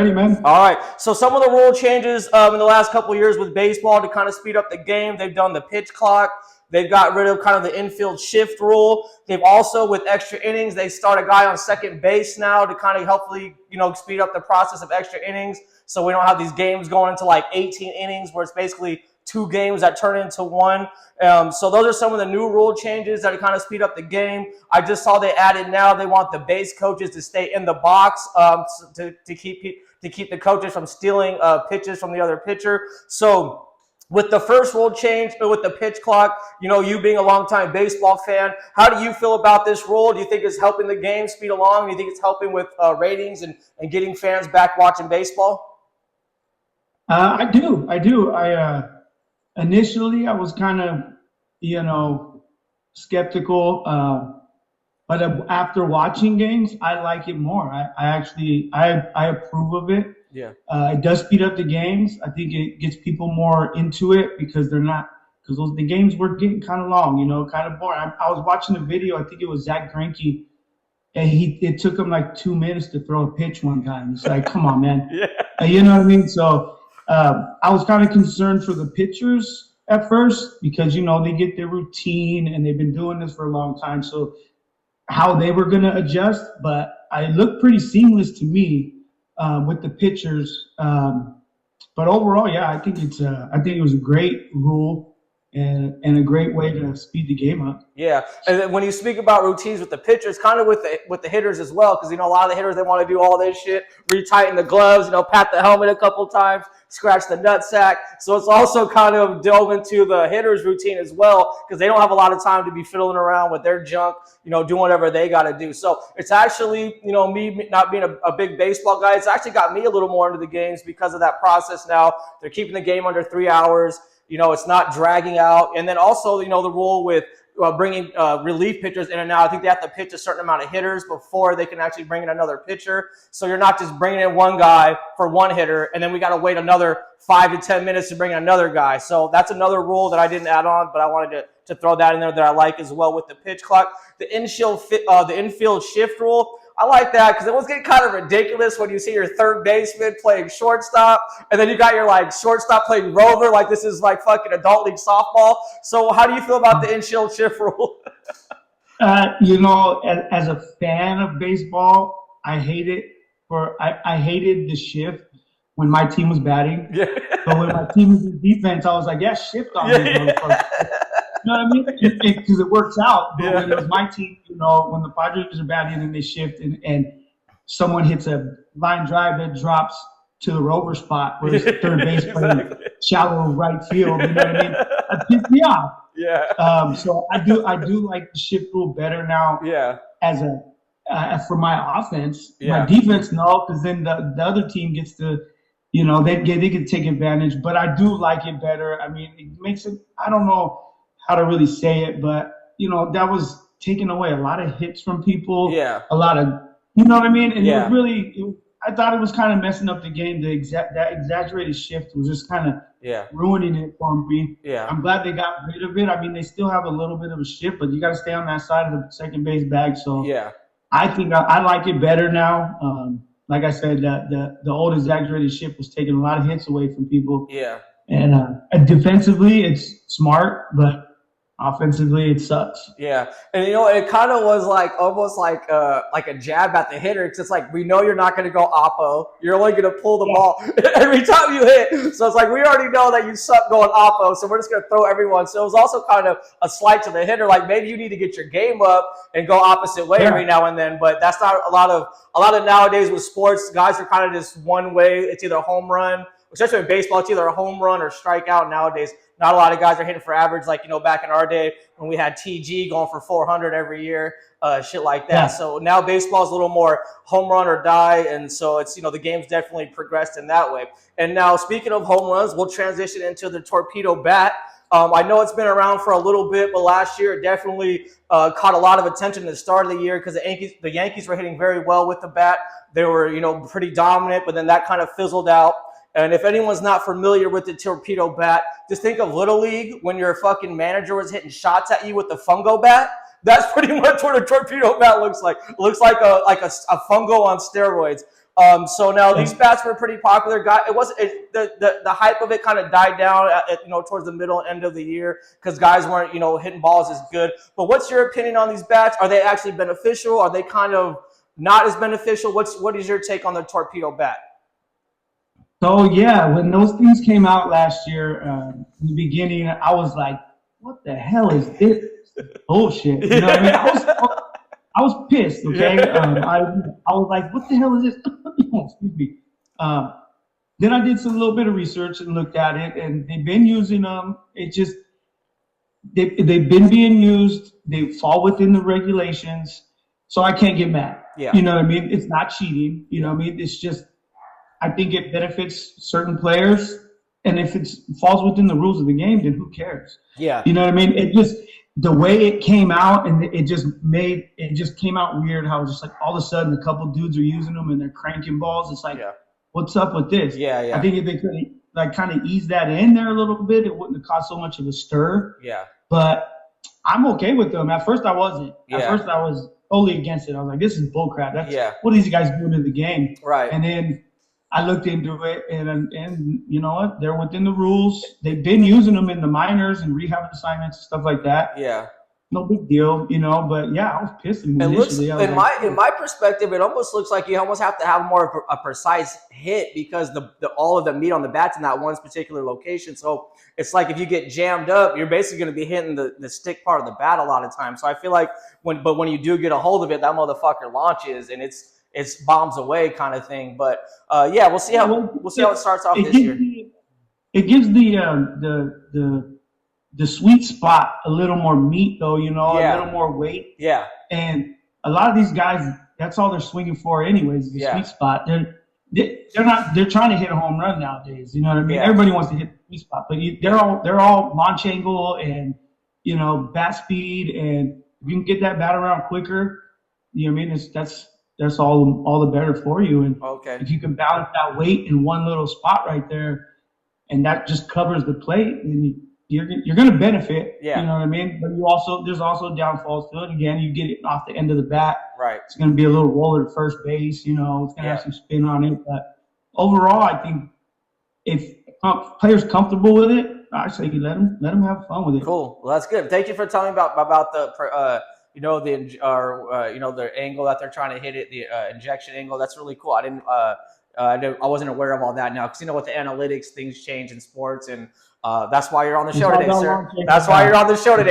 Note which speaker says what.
Speaker 1: Ready, man.
Speaker 2: All right. So some of the rule changes in the last couple of years with baseball to kind of speed up the game. They've done the pitch clock. They've got rid of kind of the infield shift rule. They've also, with extra innings, they start a guy on second base now to kind of hopefully, speed up the process of extra innings. So we don't have these games going into like 18 innings where it's basically two games that turn into one. So those are some of the new rule changes that kind of speed up the game. I just saw they added now they want the base coaches to stay in the box to keep the coaches from stealing pitches from the other pitcher. So with the first rule change, with the pitch clock, you being a longtime baseball fan, how do you feel about this rule? Do you think it's helping the game speed along? Do you think it's helping with ratings and getting fans back watching baseball?
Speaker 1: I do. Initially, I was kind of, skeptical. But after watching games, I like it more. I approve of it.
Speaker 2: Yeah.
Speaker 1: It does speed up the games. I think it gets people more into it because the games were getting kind of long, kind of boring. I was watching a video. I think it was Zach Greinke, and it took him like 2 minutes to throw a pitch one time. It's like, come on, man.
Speaker 2: Yeah.
Speaker 1: You know what I mean? So I was kind of concerned for the pitchers at first because they get their routine and they've been doing this for a long time. So how they were going to adjust, but it looked pretty seamless to me with the pitchers. But overall, yeah, I think it was a great rule and a great way to speed the game up.
Speaker 2: Yeah, and then when you speak about routines with the pitchers, kind of with the hitters as well, because a lot of the hitters, they want to do all this shit, retighten the gloves, pat the helmet a couple times, scratch the nutsack. So it's also kind of delve into the hitters' routine as well, because they don't have a lot of time to be fiddling around with their junk, doing whatever they got to do. So it's actually, me not being a big baseball guy, it's actually got me a little more into the games because of that process now. They're keeping the game under 3 hours. It's not dragging out. And then also, the rule with bringing relief pitchers in and out. I think they have to pitch a certain amount of hitters before they can actually bring in another pitcher. So you're not just bringing in one guy for one hitter, and then we got to wait another 5 to 10 minutes to bring in another guy. So that's another rule that I didn't add on, but I wanted to throw that in there that I like as well with the pitch clock. The infield shift rule, I like that because it was getting kind of ridiculous when you see your third baseman playing shortstop, and then you got your shortstop playing rover, like this is like fucking adult league softball. So how do you feel about the infield shift rule?
Speaker 1: As a fan of baseball, I hate it. I hated the shift when my team was batting.
Speaker 2: Yeah.
Speaker 1: But when my team was in defense, I was like, yeah, shift on me. Yeah. You know what I mean? Because it works out. But when it was my team, when the Padres are batting and they shift and someone hits a line drive that drops to the rover spot where it's third base playing shallow right field, you know what I mean? That pissed me off.
Speaker 2: Yeah.
Speaker 1: So I do like the shift rule better now.
Speaker 2: Yeah.
Speaker 1: As for my offense,
Speaker 2: yeah.
Speaker 1: My defense, no, because then the other team gets to, they can take advantage. But I do like it better. I mean, it makes it. I don't know how to really say it, but that was taking away a lot of hits from people.
Speaker 2: Yeah.
Speaker 1: A lot of, you know what I mean? And
Speaker 2: yeah.
Speaker 1: It was really, I thought it was kind of messing up the game. That exaggerated shift was just kind of ruining it for me.
Speaker 2: Yeah.
Speaker 1: I'm glad they got rid of it. I mean, they still have a little bit of a shift, but you got to stay on that side of the second base bag. So
Speaker 2: yeah.
Speaker 1: I think I like it better now. Like I said, the old exaggerated shift was taking a lot of hits away from people.
Speaker 2: Yeah.
Speaker 1: And defensively, it's smart, but offensively, it sucks.
Speaker 2: Yeah, and it kind of was almost like a jab at the hitter, because it's like, we know you're not going to go oppo. You're only going to pull the ball every time you hit. So it's like, we already know that you suck going oppo, so we're just going to throw everyone. So it was also kind of a slight to the hitter, like maybe you need to get your game up and go opposite way every now and then. But that's not a lot of nowadays with sports. Guys are kind of just one way. It's either home run, especially in baseball. It's either a home run or strikeout nowadays. Not a lot of guys are hitting for average, like, back in our day when we had TG going for 400 every year, shit like that. Yeah. So now baseball is a little more home run or die, and so it's, the game's definitely progressed in that way. And now, speaking of home runs, we'll transition into the torpedo bat. I know it's been around for a little bit, but last year it definitely caught a lot of attention at the start of the year because the Yankees were hitting very well with the bat. They were, pretty dominant, but then that kind of fizzled out. And if anyone's not familiar with the torpedo bat, just think of Little League when your fucking manager was hitting shots at you with the fungo bat. That's pretty much what a torpedo bat looks like. It looks like a fungo on steroids. So now these bats were pretty popular. The hype of it kind of died down towards the middle end of the year because guys weren't hitting balls as good. But what's your opinion on these bats? Are they actually beneficial? Are they kind of not as beneficial? What is your take on the torpedo bat?
Speaker 1: So yeah, when those things came out last year, in the beginning, I was like, "What the hell is this bullshit?" You know what I mean? I was pissed. Okay, I was like, "What the hell is this?" Excuse me. Um, then I did some little bit of research and looked at it, and they've been using them. It just they've been being used. They fall within the regulations, so I can't get mad.
Speaker 2: Yeah.
Speaker 1: You know what I mean? It's not cheating. You know what I mean? It's just I think it benefits certain players, and if it falls within the rules of the game, then who cares?
Speaker 2: Yeah.
Speaker 1: You know what I mean? It just the way it came out, and it just came out weird. How just like all of a sudden a couple dudes are using them and they're cranking balls. It's like, what's up with this?
Speaker 2: Yeah.
Speaker 1: I think if they could like kind of ease that in there a little bit, it wouldn't have caused so much of a stir.
Speaker 2: Yeah.
Speaker 1: But I'm okay with them. At first, I wasn't. At
Speaker 2: Yeah.
Speaker 1: first, I was totally against it. I was like, this is bullcrap. That's what are these guys doing in the game?
Speaker 2: Right.
Speaker 1: And then I looked into it, and you know what? They're within the rules. They've been using them in the minors and rehab assignments and stuff like that.
Speaker 2: Yeah.
Speaker 1: No big deal, you know. But yeah, I was pissed initially.
Speaker 2: In my perspective, it almost looks like you almost have to have more of a precise hit because all of the meat on the bat's in that one particular location. So it's like if you get jammed up, you're basically going to be hitting the stick part of the bat a lot of times. So I feel like when you do get a hold of it, that motherfucker launches and it's bombs away kind of thing. But yeah, we'll see how it starts off this year.
Speaker 1: It gives the sweet spot a little more meat, though, a little more weight.
Speaker 2: Yeah.
Speaker 1: And a lot of these guys, that's all they're swinging for, anyways. The sweet spot. They're trying to hit a home run nowadays. You know what I mean?
Speaker 2: Yeah.
Speaker 1: Everybody wants to hit the sweet spot, but they're all launch angle and bat speed, and if you can get that bat around quicker, you know what I mean? That's all the better for you. And if you can balance that weight in one little spot right there, and that just covers the plate, and you're going to benefit.
Speaker 2: Yeah.
Speaker 1: You know what I mean? But there's also downfalls to it. Again, you get it off the end of the bat.
Speaker 2: Right.
Speaker 1: It's going to be a little roller to first base. It's going to have some spin on it. But overall, I think if players comfortable with it, I say you let them have fun with it.
Speaker 2: Cool. Well, that's good. Thank you for telling me about the the angle that they're trying to hit it, the injection angle. That's really cool. I wasn't aware of all that now because with the analytics, things change in sports, and that's why you're on the show today, sir. That's why you're on the show today.